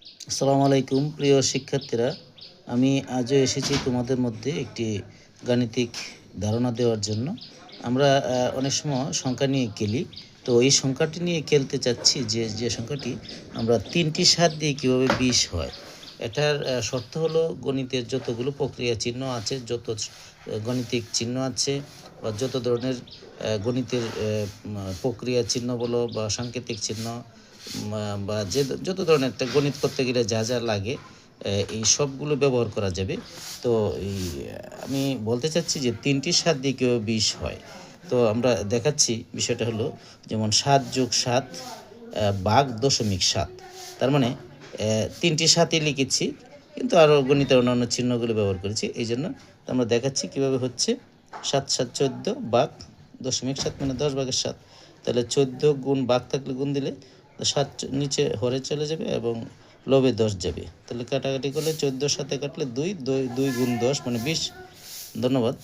আসসালামু আলাইকুম প্রিয় শিক্ষার্থীরা। আমি আজও এসেছি তোমাদের মধ্যে একটি গাণিতিক ধারণা দেওয়ার জন্য। আমরা অনেক সময় সংখ্যা নিয়ে খেলি। তো এই সংখ্যাটি নিয়ে খেলতে চাচ্ছি যে সংখ্যাটি আমরা ৩টি ৭ দিয়ে কীভাবে ২০ হয়। এটার শর্ত হলো গণিতের যতগুলো প্রক্রিয়া চিহ্ন আছে, যত গাণিতিক চিহ্ন আছে বা যত ধরনের গণিতের প্রক্রিয়া চিহ্ন বলো বা সাংকেতিক চিহ্ন বা যত ধরনের একটা গণিত করতে গেলে যা যা লাগে এই সবগুলো ব্যবহার করা যাবে। তো এই আমি বলতে চাচ্ছি যে ৩টি ৭ দিয়ে কীভাবে ২০ হয়। তো আমরা দেখাচ্ছি বিষয়টা হলো, যেমন ৭ + ৭ ভাগ দশমিক ৭। তার মানে ৩টি ৭ই লিখেছি, কিন্তু আরও গণিতের অন্যান্য চিহ্নগুলো ব্যবহার করেছি। এই জন্য আমরা দেখাচ্ছি কীভাবে হচ্ছে। ৭ × ৭ = ১৪ ভাগ দশমিক ৭ মানে ১০/৭। তাহলে ১৪ গুণ ভাগ থাকলে গুণ দিলে ৭ নিচে হরে চলে যাবে এবং লবে ১০ যাবে। তাহলে কাটাকাটি করলে ১৪ সাথে কাটলে ২ ২ ২ গুণ ১০ মানে ২০। ধন্যবাদ।